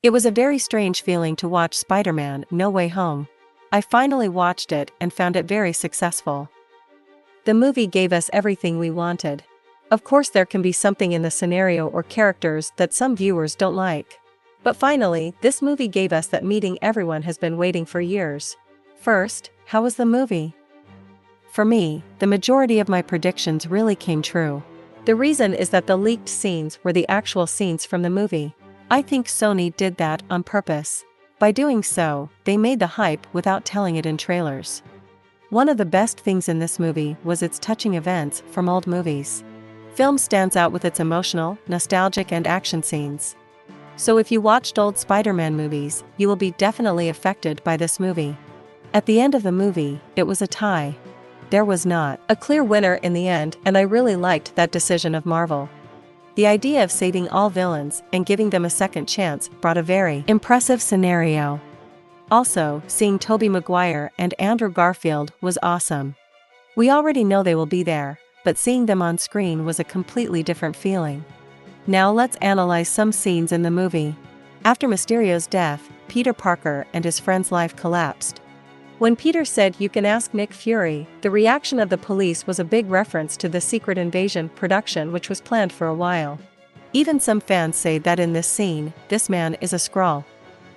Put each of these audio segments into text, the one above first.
It was a very strange feeling to watch Spider-Man: No Way Home. I finally watched it and found it very successful. The movie gave us everything we wanted. Of course, there can be something in the scenario or characters that some viewers don't like. But finally, this movie gave us that meeting everyone has been waiting for years. First, how was the movie? For me, the majority of my predictions really came true. The reason is that the leaked scenes were the actual scenes from the movie. I think Sony did that on purpose. By doing so, they made the hype without telling it in trailers. One of the best things in this movie was its touching events from old movies. Film stands out with its emotional, nostalgic and action scenes. So if you watched old Spider-Man movies, you will be definitely affected by this movie. At the end of the movie, it was a tie. There was not a clear winner in the end, and I really liked that decision of Marvel. The idea of saving all villains and giving them a second chance brought a very impressive scenario. Also, seeing Tobey Maguire and Andrew Garfield was awesome. We already know they will be there, but seeing them on screen was a completely different feeling. Now let's analyze some scenes in the movie. After Mysterio's death, Peter Parker and his friend's life collapsed. When Peter said, "You can ask Nick Fury," the reaction of the police was a big reference to the Secret Invasion production, which was planned for a while. Even some fans say that in this scene, this man is a Skrull.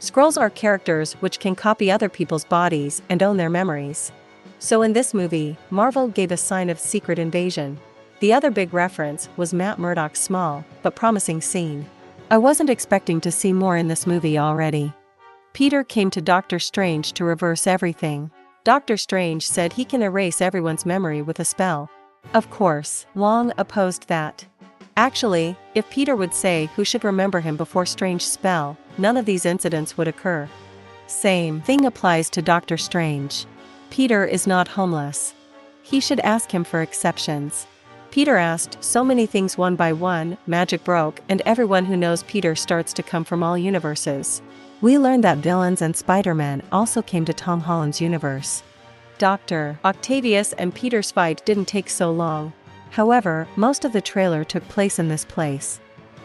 Skrulls are characters which can copy other people's bodies and own their memories. So in this movie, Marvel gave a sign of Secret Invasion. The other big reference was Matt Murdock's small, but promising scene. I wasn't expecting to see more in this movie already. Peter came to Doctor Strange to reverse everything. Doctor Strange said he can erase everyone's memory with a spell. Of course, Wong opposed that. Actually, if Peter would say who should remember him before Strange's spell, none of these incidents would occur. Same thing applies to Doctor Strange. Peter is not homeless. He should ask him for exceptions. Peter asked so many things one by one, magic broke, and everyone who knows Peter starts to come from all universes. We learned that villains and Spider-Man also came to Tom Holland's universe. Dr. Octavius and Peter's fight didn't take so long. However, most of the trailer took place in this place.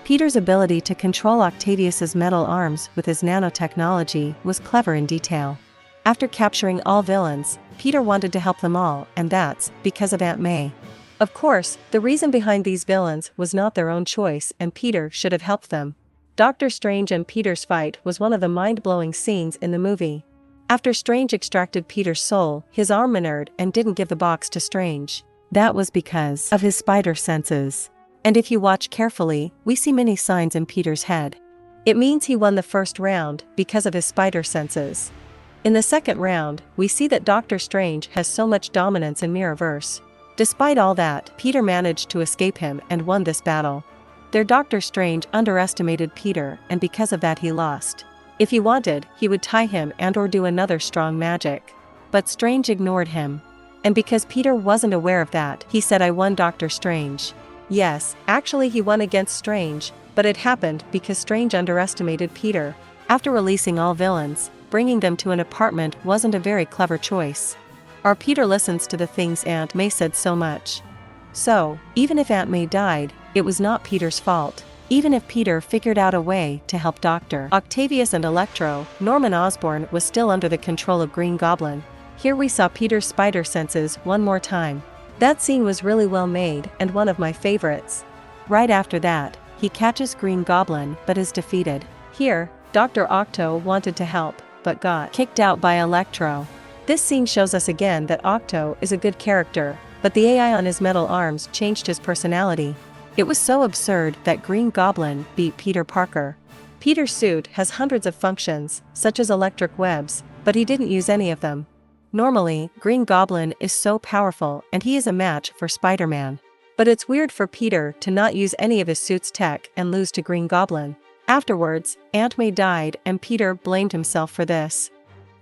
Peter's ability to control Octavius's metal arms with his nanotechnology was clever in detail. After capturing all villains, Peter wanted to help them all, and that's because of Aunt May. Of course, the reason behind these villains was not their own choice, and Peter should have helped them. Doctor Strange and Peter's fight was one of the mind-blowing scenes in the movie. After Strange extracted Peter's soul, his arm maneuvered and didn't give the box to Strange. That was because of his spider senses. And if you watch carefully, we see many signs in Peter's head. It means he won the first round because of his spider senses. In the second round, we see that Doctor Strange has so much dominance in Mirrorverse. Despite all that, Peter managed to escape him and won this battle. Their Doctor Strange underestimated Peter, and because of that he lost. If he wanted, he would tie him and/or do another strong magic. But Strange ignored him. And because Peter wasn't aware of that, he said, "I won Doctor Strange." Yes, actually he won against Strange, but it happened because Strange underestimated Peter. After releasing all villains, bringing them to an apartment wasn't a very clever choice. Or Peter listens to the things Aunt May said so much. So, even if Aunt May died, it was not Peter's fault. Even if Peter figured out a way to help Dr. Octavius and Electro, Norman Osborn was still under the control of Green Goblin. Here we saw Peter's spider senses one more time. That scene was really well made and one of my favorites. Right after that, he catches Green Goblin but is defeated. Here, Dr. Octo wanted to help, but got kicked out by Electro. This scene shows us again that Octo is a good character, but the AI on his metal arms changed his personality. It was so absurd that Green Goblin beat Peter Parker. Peter's suit has hundreds of functions, such as electric webs, but he didn't use any of them. Normally, Green Goblin is so powerful and he is a match for Spider-Man. But it's weird for Peter to not use any of his suit's tech and lose to Green Goblin. Afterwards, Aunt May died and Peter blamed himself for this.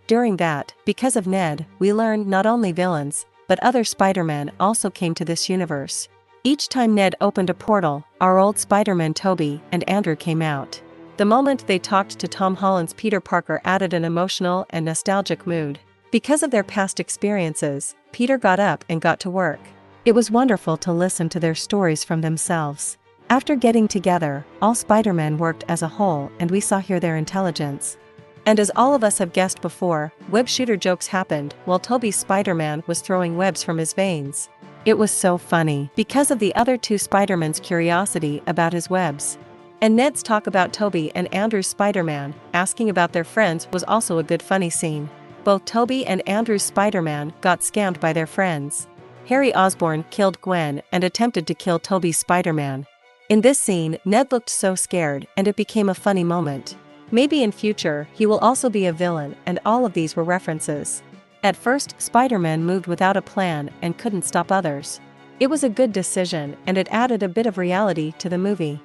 During that, because of Ned, we learned not only villains, but other Spider-Men also came to this universe. Each time Ned opened a portal, our old Spider-Man Tobey and Andrew came out. The moment they talked to Tom Holland's Peter Parker added an emotional and nostalgic mood. Because of their past experiences, Peter got up and got to work. It was wonderful to listen to their stories from themselves. After getting together, all Spider-Man worked as a whole and we saw here their intelligence. And as all of us have guessed before, web shooter jokes happened while Tobey's Spider-Man was throwing webs from his veins. It was so funny because of the other two Spider-Man's curiosity about his webs. And Ned's talk about Tobey and Andrew's Spider-Man asking about their friends was also a good funny scene. Both Tobey and Andrew's Spider-Man got scammed by their friends. Harry Osborn killed Gwen and attempted to kill Tobey's Spider-Man. In this scene, Ned looked so scared and it became a funny moment. Maybe in future, he will also be a villain, and all of these were references. At first, Spider-Man moved without a plan and couldn't stop others. It was a good decision and it added a bit of reality to the movie.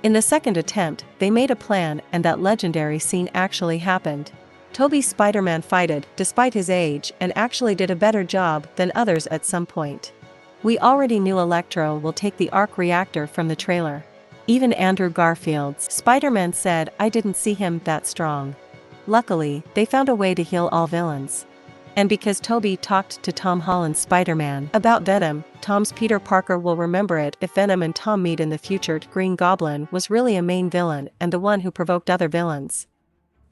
In the second attempt, they made a plan and that legendary scene actually happened. Tobey's Spider-Man fighted despite his age and actually did a better job than others at some point. We already knew Electro will take the arc reactor from the trailer. Even Andrew Garfield's Spider-Man said, "I didn't see him that strong." Luckily, they found a way to heal all villains. And because Tobey talked to Tom Holland's Spider-Man about Venom, Tom's Peter Parker will remember it if Venom and Tom meet in the future. Green Goblin was really a main villain and the one who provoked other villains.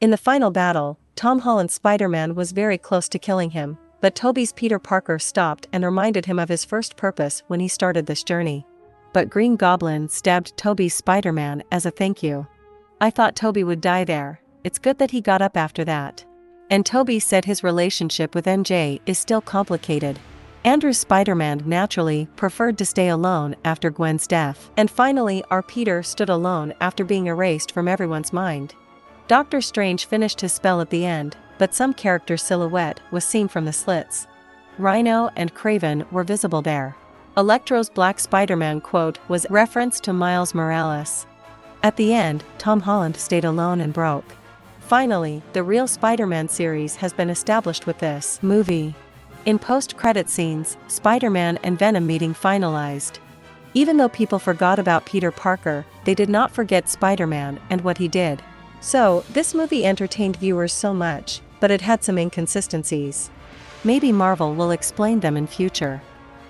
In the final battle, Tom Holland's Spider-Man was very close to killing him, but Tobey's Peter Parker stopped and reminded him of his first purpose when he started this journey. But Green Goblin stabbed Tobey's Spider-Man as a thank you. I thought Tobey would die there. It's good that he got up after that. And Tobey said his relationship with MJ is still complicated. Andrew's Spider-Man naturally preferred to stay alone after Gwen's death. And finally, our Peter stood alone after being erased from everyone's mind. Doctor Strange finished his spell at the end, but some character's silhouette was seen from the slits. Rhino and Kraven were visible there. Electro's Black Spider-Man quote was reference to Miles Morales. At the end, Tom Holland stayed alone and broke. Finally, the real Spider-Man series has been established with this movie. In post-credit scenes, Spider-Man and Venom meeting finalized. Even though people forgot about Peter Parker, they did not forget Spider-Man and what he did. So, this movie entertained viewers so much, but it had some inconsistencies. Maybe Marvel will explain them in future.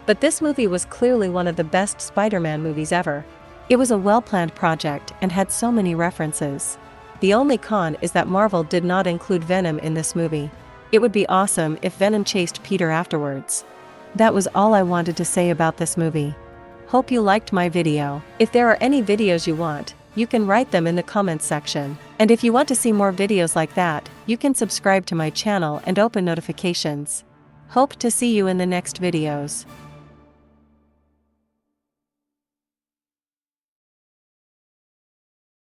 But this movie was clearly one of the best Spider-Man movies ever. It was a well-planned project and had so many references. The only con is that Marvel did not include Venom in this movie. It would be awesome if Venom chased Peter afterwards. That was all I wanted to say about this movie. Hope you liked my video. If there are any videos you want, you can write them in the comments section. And if you want to see more videos like that, you can subscribe to my channel and open notifications. Hope to see you in the next videos.